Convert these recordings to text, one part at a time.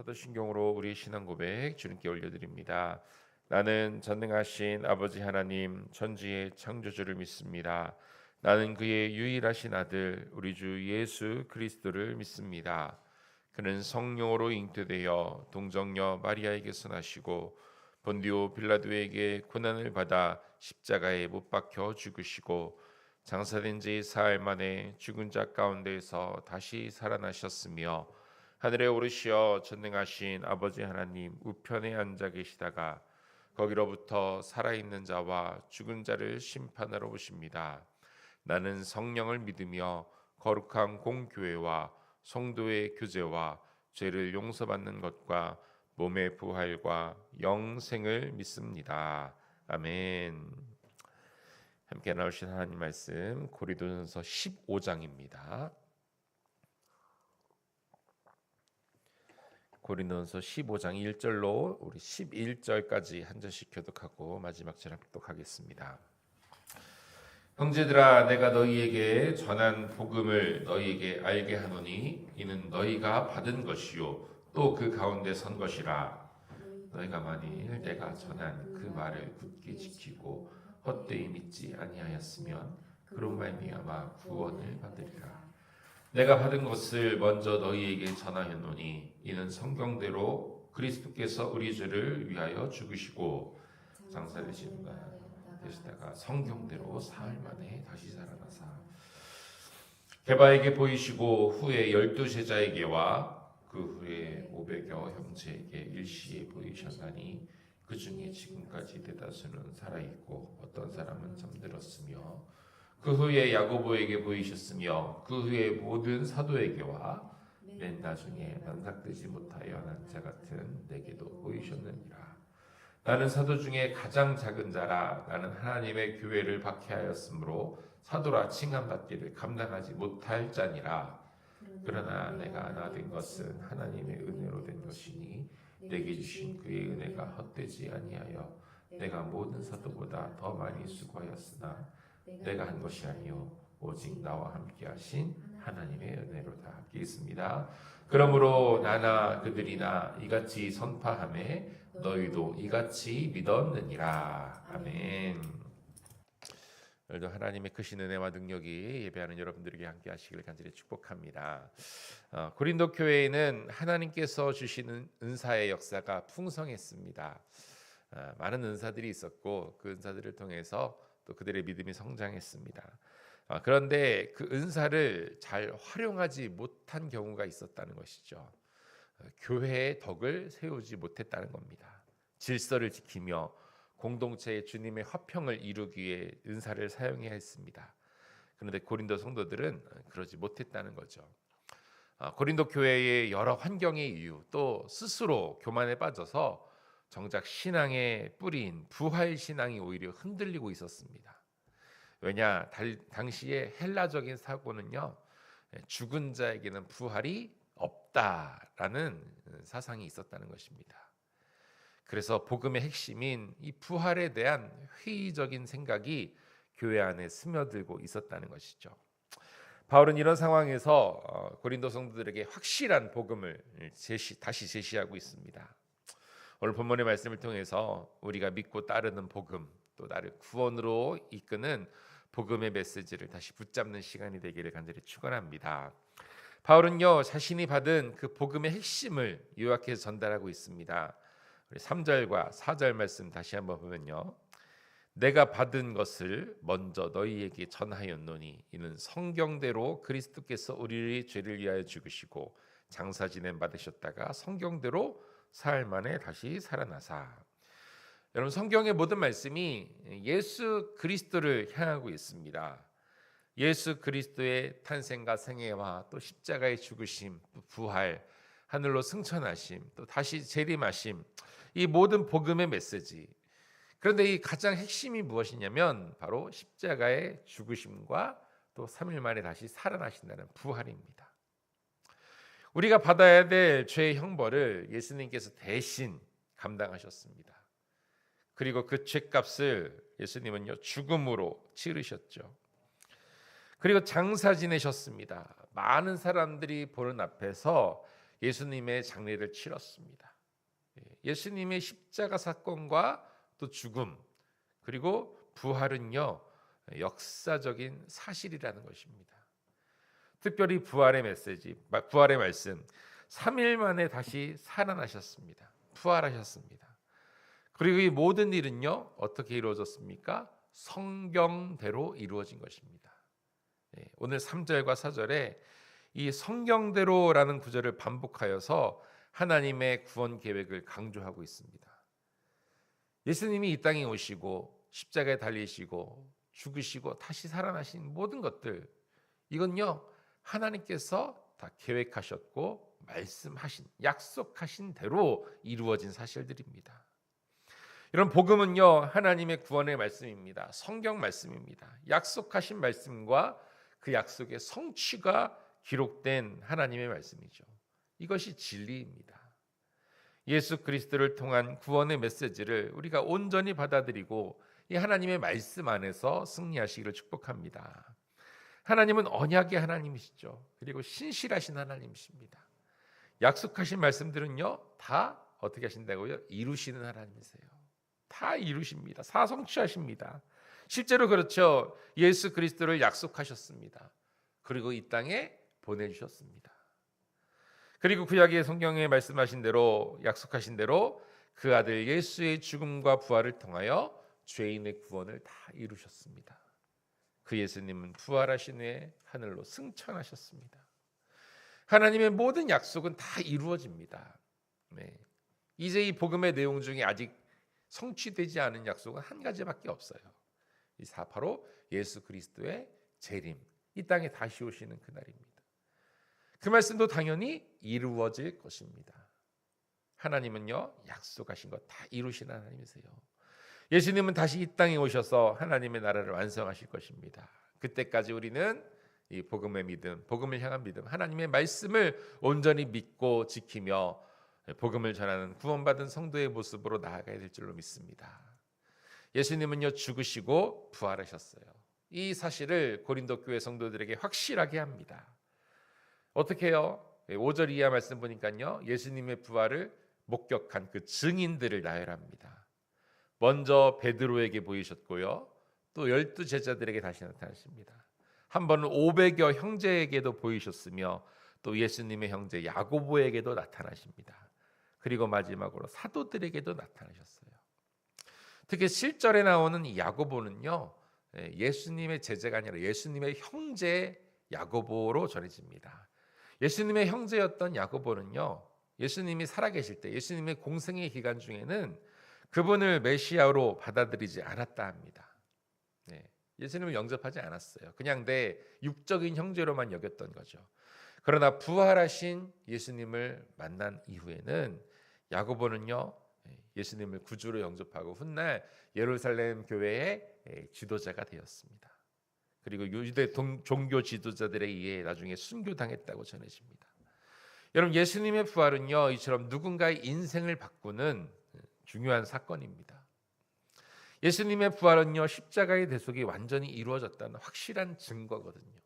사도신경으로 우리 신앙 고백 주님께 올려드립니다. 나는 전능하신 아버지 하나님 천지의 창조주를 믿습니다. 나는 그의 유일하신 아들 우리 주 예수 그리스도를 믿습니다. 그는 성령으로 잉태되어 동정녀 마리아에게서 나시고 본디오 빌라도에게 고난을 받아 십자가에 못 박혀 죽으시고 장사된 지 사흘 만에 죽은 자 가운데에서 다시 살아나셨으며 하늘에 오르시어 전능하신 아버지 하나님 우편에 앉아 계시다가 거기로부터 살아있는 자와 죽은 자를 심판하러 오십니다. 나는 성령을 믿으며 거룩한 공교회와 성도의 교제와 죄를 용서받는 것과 몸의 부활과 영생을 믿습니다. 아멘. 함께 나오신 하나님 말씀 고린도전서 15장입니다. 고린도전서 15장 1절로 우리 11절까지 한 절씩 교독하고 마지막 절 합독하겠습니다. 형제들아, 내가 너희에게 전한 복음을 너희에게 알게 하노니 이는 너희가 받은 것이요 또 그 가운데 선 것이라. 너희가 만일 내가 전한 그 말을 굳게 지키고 헛되이 믿지 아니하였으면 그로 말미암아 구원을 받으리라. 내가 받은 것을 먼저 너희에게 전하였노니 이는 성경대로 그리스도께서 우리 죄를 위하여 죽으시고 장사되신 바 되시다가 성경대로 사흘 만에 다시 살아나사 게바에게 보이시고 후에 12제자에게와 그 후에 500여 형제에게 일시에 보이셨나니 그 중에 지금까지 대다수는 살아있고 어떤 사람은 잠들었으며 그 후에 야고보에게 보이셨으며 그 후에 모든 사도에게와 맨 나중에 만삭되지 못하여 난 자 같은 내게도 보이셨느니라. 나는 사도 중에 가장 작은 자라. 나는 하나님의 교회를 박해하였으므로 사도라 칭함받기를 감당하지 못할 자니라. 그러나 내가 나된 것은 하나님의 은혜로 된 것이니 내게 주신 그의 은혜가 헛되지 아니하여 내가 모든 사도보다 더 많이 수고하였으나 내가 한 것이 아니요 오직 나와 함께 하신 하나님의 은혜로다. 함께 있습니다. 그러므로 나나 그들이나 이같이 선파하매 너희도 이같이 믿었느니라. 아멘. 오늘도 하나님의 크신 은혜와 능력이 예배하는 여러분들에게 함께 하시기를 간절히 축복합니다. 고린도 교회에는 하나님께서 주시는 은사의 역사가 풍성했습니다. 많은 은사들이 있었고 그 은사들을 통해서 또 그들의 믿음이 성장했습니다. 그런데 그 은사를 잘 활용하지 못한 경우가 있었다는 것이죠. 교회의 덕을 세우지 못했다는 겁니다. 질서를 지키며 공동체의 주님의 화평을 이루기 위해 은사를 사용해야 했습니다. 그런데 고린도 성도들은 그러지 못했다는 거죠. 고린도 교회의 여러 환경의 이유 또 스스로 교만에 빠져서 정작 신앙의 뿌리인 부활 신앙이 오히려 흔들리고 있었습니다. 왜냐 당시의 헬라적인 사고는요 죽은 자에게는 부활이 없다라는 사상이 있었다는 것입니다. 그래서 복음의 핵심인 이 부활에 대한 회의적인 생각이 교회 안에 스며들고 있었다는 것이죠. 바울은 이런 상황에서 고린도 성도들에게 확실한 복음을 다시 제시하고 있습니다. 오늘 본문의 말씀을 통해서 우리가 믿고 따르는 복음 또 나를 구원으로 이끄는 복음의 메시지를 다시 붙잡는 시간이 되기를 간절히 축원합니다. 바울은요 자신이 받은 그 복음의 핵심을 요약해서 전달하고 있습니다. 3절과 4절 말씀 다시 한번 보면요. 내가 받은 것을 먼저 너희에게 전하였노니 이는 성경대로 그리스도께서 우리의 죄를 위하여 죽으시고 장사 지냄 받으셨다가 성경대로 사흘 만에 다시 살아나사. 여러분 성경의 모든 말씀이 예수 그리스도를 향하고 있습니다. 예수 그리스도의 탄생과 생애와 또 십자가의 죽으심, 또 부활, 하늘로 승천하심, 또 다시 재림하심, 이 모든 복음의 메시지. 그런데 이 가장 핵심이 무엇이냐면 바로 십자가의 죽으심과 또 3일 만에 다시 살아나신다는 부활입니다. 우리가 받아야 될 죄의 형벌을 예수님께서 대신 감당하셨습니다. 그리고 그 죄값을 예수님은요 죽음으로 치르셨죠. 그리고 장사 지내셨습니다. 많은 사람들이 보는 앞에서 예수님의 장례를 치렀습니다. 예수님의 십자가 사건과 또 죽음 그리고 부활은요 역사적인 사실이라는 것입니다. 특별히 부활의 메시지, 부활의 말씀, 3일 만에 다시 살아나셨습니다. 부활하셨습니다. 그리고 이 모든 일은요 어떻게 이루어졌습니까? 성경대로 이루어진 것입니다. 오늘 3절과 4절에 이 성경대로라는 구절을 반복하여서 하나님의 구원 계획을 강조하고 있습니다. 예수님이 이 땅에 오시고 십자가에 달리시고 죽으시고 다시 살아나신 모든 것들, 이건요 하나님께서 다 계획하셨고 말씀하신, 약속하신 대로 이루어진 사실들입니다. 이런 복음은요 하나님의 구원의 말씀입니다. 성경 말씀입니다. 약속하신 말씀과 그 약속의 성취가 기록된 하나님의 말씀이죠. 이것이 진리입니다. 예수 그리스도를 통한 구원의 메시지를 우리가 온전히 받아들이고 이 하나님의 말씀 안에서 승리하시기를 축복합니다. 하나님은 언약의 하나님이시죠. 그리고 신실하신 하나님이십니다. 약속하신 말씀들은요 다 어떻게 하신다고요? 이루시는 하나님이세요. 다 이루십니다. 다 성취하십니다. 실제로 그렇죠. 예수 그리스도를 약속하셨습니다. 그리고 이 땅에 보내주셨습니다. 그리고 구약의 성경에 말씀하신 대로, 약속하신 대로 그 아들 예수의 죽음과 부활을 통하여 죄인의 구원을 다 이루셨습니다. 그 예수님은 부활하신 후에 하늘로 승천하셨습니다. 하나님의 모든 약속은 다 이루어집니다. 이제 이 복음의 내용 중에 아직 성취되지 않은 약속은 한 가지밖에 없어요. 바로 예수 그리스도의 재림, 이 땅에 다시 오시는 그날입니다. 그 말씀도 당연히 이루어질 것입니다. 하나님은요 약속하신 것 다 이루시는 하나님이세요. 예수님은 다시 이 땅에 오셔서 하나님의 나라를 완성하실 것입니다. 그때까지 우리는 이 복음의 믿음, 복음을 향한 믿음, 하나님의 말씀을 온전히 믿고 지키며 복음을 전하는 구원받은 성도의 모습으로 나아가야 될 줄로 믿습니다. 예수님은요 죽으시고 부활하셨어요. 이 사실을 고린도 교회 성도들에게 확실하게 합니다. 어떻게 해요? 5절 이하 말씀 보니까요 예수님의 부활을 목격한 그 증인들을 나열합니다. 먼저 베드로에게 보이셨고요, 또 12 제자들에게 다시 나타나십니다. 한 번은 500여 형제에게도 보이셨으며 또 예수님의 형제 야고보에게도 나타나십니다. 그리고 마지막으로 사도들에게도 나타나셨어요. 특히 7절에 나오는 이 야고보는요 예수님의 제자가 아니라 예수님의 형제 야고보로 전해집니다. 예수님의 형제였던 야고보는요 예수님이 살아계실 때, 예수님의 공생의 기간 중에는 그분을 메시아로 받아들이지 않았다 합니다. 예수님을 영접하지 않았어요. 그냥 내 육적인 형제로만 여겼던 거죠. 그러나 부활하신 예수님을 만난 이후에는 야고보는요 예수님을 구주로 영접하고 훗날 예루살렘 교회의 지도자가 되었습니다. 그리고 유대 종교 지도자들에 의해 나중에 순교당했다고 전해집니다. 여러분, 예수님의 부활은요 이처럼 누군가의 인생을 바꾸는 중요한 사건입니다. 예수님의 부활은요 십자가의 대속이 완전히 이루어졌다는 확실한 증거거든요.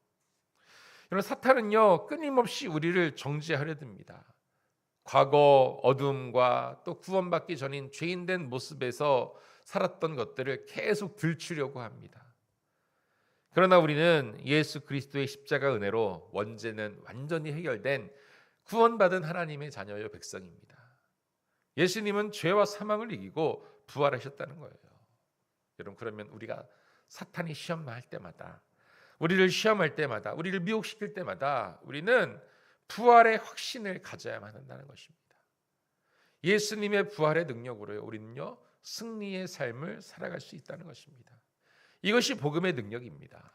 여러분, 사탄은요 끊임없이 우리를 정죄하려 듭니다. 과거 어둠과 또 구원받기 전인 죄인된 모습에서 살았던 것들을 계속 들추려고 합니다. 그러나 우리는 예수 그리스도의 십자가 은혜로 원죄는 완전히 해결된 구원받은 하나님의 자녀요 백성입니다. 예수님은 죄와 사망을 이기고 부활하셨다는 거예요. 여러분, 그러면 우리가 사탄이 시험할 때마다, 우리를 시험할 때마다, 우리를 미혹시킬 때마다 우리는 부활의 확신을 가져야만 한다는 것입니다. 예수님의 부활의 능력으로요 우리는요 승리의 삶을 살아갈 수 있다는 것입니다. 이것이 복음의 능력입니다.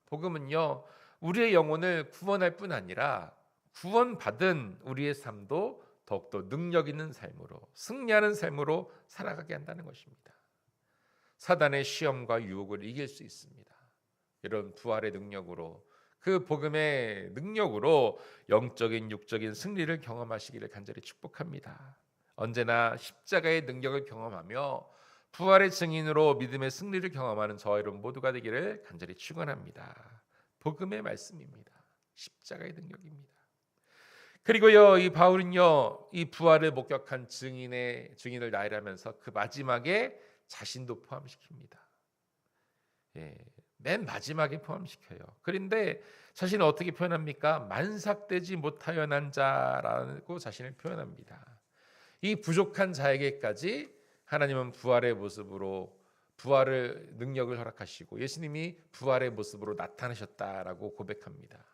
복음은요 우리의 영혼을 구원할 뿐 아니라 구원받은 우리의 삶도 더욱더 능력 있는 삶으로, 승리하는 삶으로 살아가게 한다는 것입니다. 사단의 시험과 유혹을 이길 수 있습니다. 이런 부활의 능력으로, 그 복음의 능력으로 영적인 육적인 승리를 경험하시기를 간절히 축복합니다. 언제나 십자가의 능력을 경험하며 부활의 증인으로 믿음의 승리를 경험하는 저와 여러분 모두가 되기를 간절히 축원합니다. 복음의 말씀입니다. 십자가의 능력입니다. 그리고요, 이 바울은요, 이 부활을 목격한 증인을 나열하면서 그 마지막에 자신도 포함시킵니다. 예, 맨 마지막에 포함시켜요. 그런데 자신을 어떻게 표현합니까? 만삭되지 못하여 난 자라고 자신을 표현합니다. 이 부족한 자에게까지 하나님은 부활의 모습으로 부활의 능력을 허락하시고 예수님이 부활의 모습으로 나타나셨다라고 고백합니다.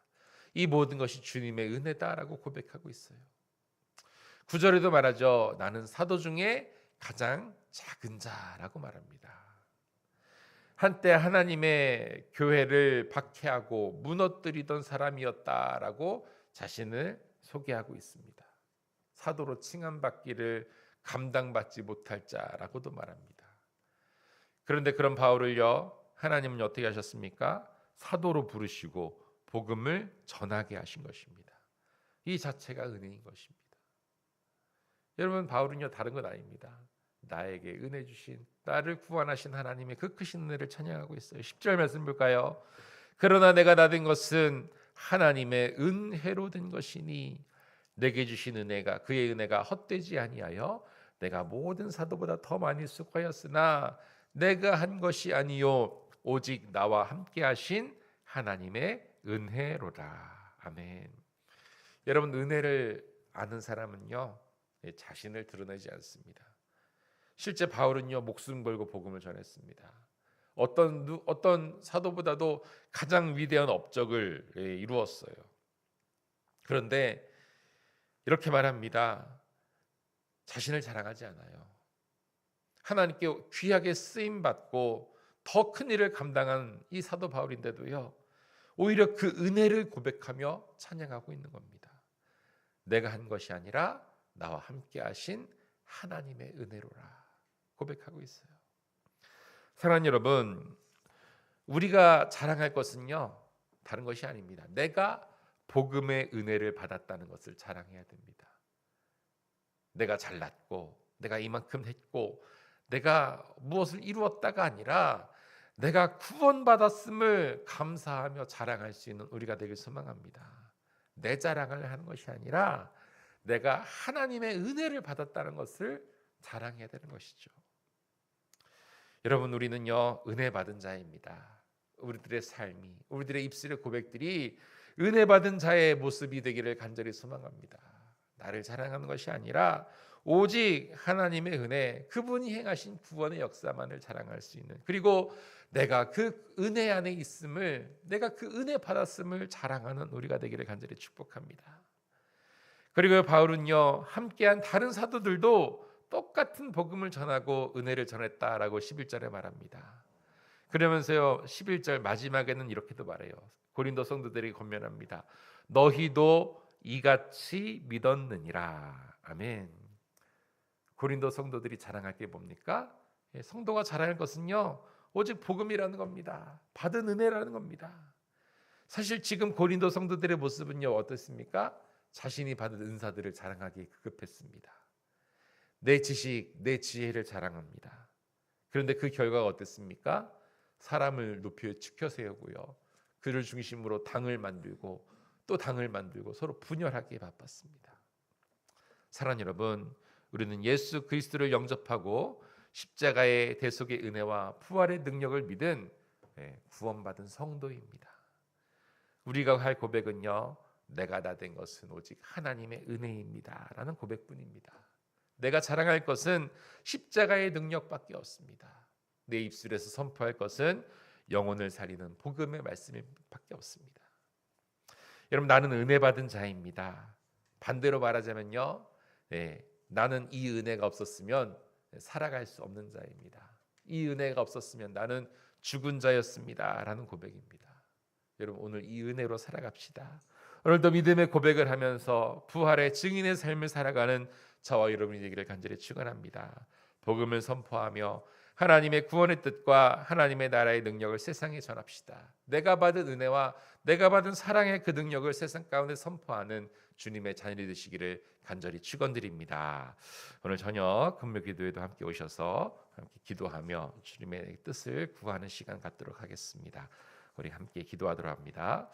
이 모든 것이 주님의 은혜다라고 고백하고 있어요. 9절에도 말하죠. 나는 사도 중에 가장 작은 자라고 말합니다. 한때 하나님의 교회를 박해하고 무너뜨리던 사람이었다라고 자신을 소개하고 있습니다. 사도로 칭함받기를 감당받지 못할 자라고도 말합니다. 그런데 그런 바울을요, 하나님은 어떻게 하셨습니까? 사도로 부르시고 복음을 전하게 하신 것입니다. 이 자체가 은혜인 것입니다. 여러분, 바울은요, 다른 건 아닙니다. 나에게 은혜 주신, 나를 구원하신 하나님의 그 크신 은혜를 찬양하고 있어요. 10절 말씀 볼까요? 그러나 내가 받은 것은 하나님의 은혜로 된 것이니 내게 주신 은혜가, 그의 은혜가 헛되지 아니하여 내가 모든 사도보다 더 많이 수고하였으나 내가 한 것이 아니요 오직 나와 함께 하신 하나님의 은혜로라. 아멘. 여러분, 은혜를 아는 사람은요, 자신을 드러내지 않습니다. 실제 바울은요, 목숨 걸고 복음을 전했습니다. 어떤 사도보다도 가장 위대한 업적을 이루었어요. 그런데 이렇게 말합니다. 자신을 자랑하지 않아요. 하나님께 귀하게 쓰임 받고 더 큰 일을 감당한 이 사도 바울인데도요, 오히려 그 은혜를 고백하며 찬양하고 있는 겁니다. 내가 한 것이 아니라 나와 함께 하신 하나님의 은혜로라 고백하고 있어요. 사랑하는 여러분, 우리가 자랑할 것은요, 다른 것이 아닙니다. 내가 복음의 은혜를 받았다는 것을 자랑해야 됩니다. 내가 잘났고 내가 이만큼 했고 내가 무엇을 이루었다가 아니라 내가 구원받았음을 감사하며 자랑할 수 있는 우리가 되길 소망합니다. 내 자랑을 하는 것이 아니라 내가 하나님의 은혜를 받았다는 것을 자랑해야 되는 것이죠. 여러분, 우리는요, 은혜 받은 자입니다. 우리들의 삶이, 우리들의 입술의 고백들이 은혜 받은 자의 모습이 되기를 간절히 소망합니다. 나를 자랑하는 것이 아니라 오직 하나님의 은혜, 그분이 행하신 구원의 역사만을 자랑할 수 있는, 그리고 내가 그 은혜 안에 있음을, 내가 그 은혜 받았음을 자랑하는 우리가 되기를 간절히 축복합니다. 그리고 바울은요, 함께한 다른 사도들도 똑같은 복음을 전하고 은혜를 전했다라고 11절에 말합니다. 그러면서요, 11절 마지막에는 이렇게도 말해요. 고린도 성도들이 권면합니다. 너희도 이같이 믿었느니라. 아멘. 고린도 성도들이 자랑할 게 뭡니까? 성도가 자랑할 것은요, 오직 복음이라는 겁니다. 받은 은혜라는 겁니다. 사실 지금 고린도 성도들의 모습은요, 어떻습니까? 자신이 받은 은사들을 자랑하기에 급급했습니다. 내 지식, 내 지혜를 자랑합니다. 그런데 그 결과가 어땠습니까? 사람을 높여 치켜 세우고요, 그를 중심으로 당을 만들고 또 당을 만들고 서로 분열하기에 바빴습니다. 사랑하는 여러분, 우리는 예수 그리스도를 영접하고 십자가의 대속의 은혜와 부활의 능력을 믿은 구원받은 성도입니다. 우리가 할 고백은요, 내가 다 된 것은 오직 하나님의 은혜입니다 라는 고백뿐입니다. 내가 자랑할 것은 십자가의 능력밖에 없습니다. 내 입술에서 선포할 것은 영혼을 살리는 복음의 말씀밖에 없습니다. 여러분, 나는 은혜 받은 자입니다. 반대로 말하자면요, 나는 이 은혜가 없었으면 살아갈 수 없는 자입니다. 이 은혜가 없었으면 나는 죽은 자였습니다 라는 고백입니다. 여러분, 오늘 이 은혜로 살아갑시다. 오늘도 믿음의 고백을 하면서 부활의 증인의 삶을 살아가는 저와 여러분이 되기를 간절히 축원합니다. 복음을 선포하며 하나님의 구원의 뜻과 하나님의 나라의 능력을 세상에 전합시다. 내가 받은 은혜와 내가 받은 사랑의 그 능력을 세상 가운데 선포하는 주님의 자녀이 되시기를 간절히 축원드립니다. 오늘 저녁 금요 기도에도 함께 오셔서 함께 기도하며 주님의 뜻을 구하는 시간 갖도록 하겠습니다. 우리 함께 기도하도록 합니다.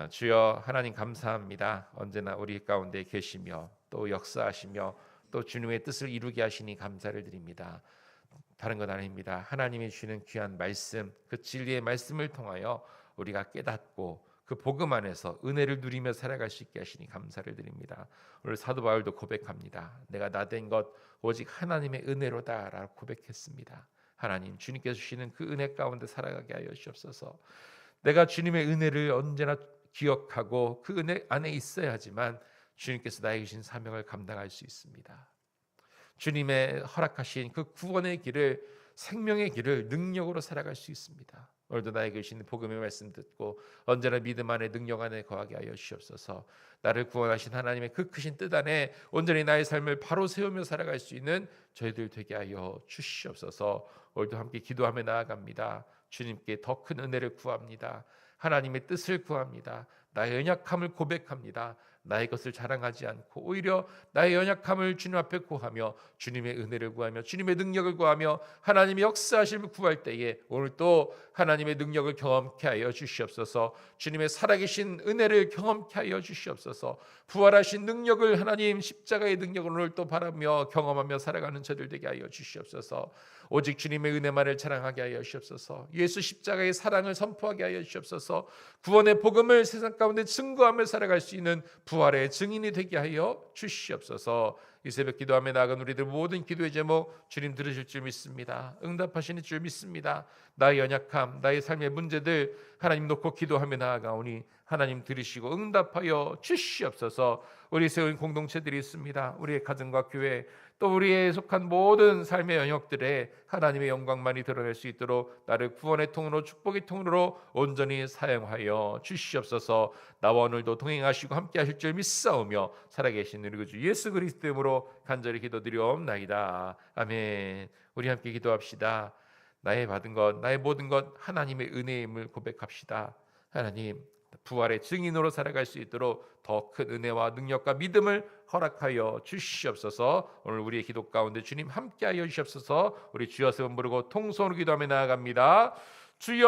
주여 하나님 감사합니다. 언제나 우리 가운데 계시며 또 역사하시며 또 주님의 뜻을 이루게 하시니 감사를 드립니다. 다른 건 아닙니다. 하나님이 주시는 귀한 말씀, 그 진리의 말씀을 통하여 우리가 깨닫고 그 복음 안에서 은혜를 누리며 살아갈 수 있게 하시니 감사를 드립니다. 오늘 사도 바울도 고백합니다. 내가 나된 것 오직 하나님의 은혜로다라고 고백했습니다. 하나님, 주님께서 주시는 그 은혜 가운데 살아가게 하여 주옵소서. 내가 주님의 은혜를 언제나 기억하고 그 은혜 안에 있어야 하지만 주님께서 나에게 주신 사명을 감당할 수 있습니다. 주님의 허락하신 그 구원의 길을, 생명의 길을 능력으로 살아갈 수 있습니다. 오늘도 나에게 주신 복음의 말씀 듣고 언제나 믿음 안에 능력 안에 거하게 하여 주시옵소서. 나를 구원하신 하나님의 그 크신 뜻 안에 온전히 나의 삶을 바로 세우며 살아갈 수 있는 저희들 되게 하여 주시옵소서. 오늘도 함께 기도하며 나아갑니다. 주님께 더 큰 은혜를 구합니다. 하나님의 뜻을 구합니다. 나의 연약함을 고백합니다. 나의 것을 자랑하지 않고 오히려 나의 연약함을 주님 앞에 구하며 주님의 은혜를 구하며 주님의 능력을 구하며 하나님의 역사하심을 구할 때에 오늘 또 하나님의 능력을 경험케 하여 주시옵소서. 주님의 살아계신 은혜를 경험케 하여 주시옵소서. 부활하신 능력을, 하나님 십자가의 능력을 오늘 또 바라며 경험하며 살아가는 저들 되게 하여 주시옵소서. 오직 주님의 은혜만을 자랑하게 하여 주시옵소서. 예수 십자가의 사랑을 선포하게 하여 주시옵소서. 구원의 복음을 세상 가운데 증거하며 살아갈 수 있는 부활의 증인이 되게 하여 주시옵소서. 이 새벽 기도하며 나아간 우리들 모든 기도의 제목 주님 들으실 줄 믿습니다. 응답하시는 줄 믿습니다. 나의 연약함, 나의 삶의 문제들 하나님 놓고 기도하며 나아가오니 하나님 들으시고 응답하여 주시옵소서. 우리 세운 공동체들이 있습니다. 우리의 가정과 교회, 또 우리의 속한 모든 삶의 영역들에 하나님의 영광만이 드러날 수 있도록 나를 구원의 통로로, 축복의 통로로 온전히 사용하여 주시옵소서. 나와 오늘도 동행하시고 함께 하실 줄 믿사오며 살아계신 우리 주 예수 그리스도 이름으로 간절히 기도드리옵나이다. 아멘. 우리 함께 기도합시다. 나의 받은 것, 나의 모든 것 하나님의 은혜임을 고백합시다. 하나님, 부활의 증인으로 살아갈 수 있도록 더 큰 은혜와 능력과 믿음을 허락하여 주시옵소서. 오늘 우리의 기도 가운데 주님 함께하여 주시옵소서. 우리 주여 세번 부르고 통성으로 기도하며 나아갑니다. 주여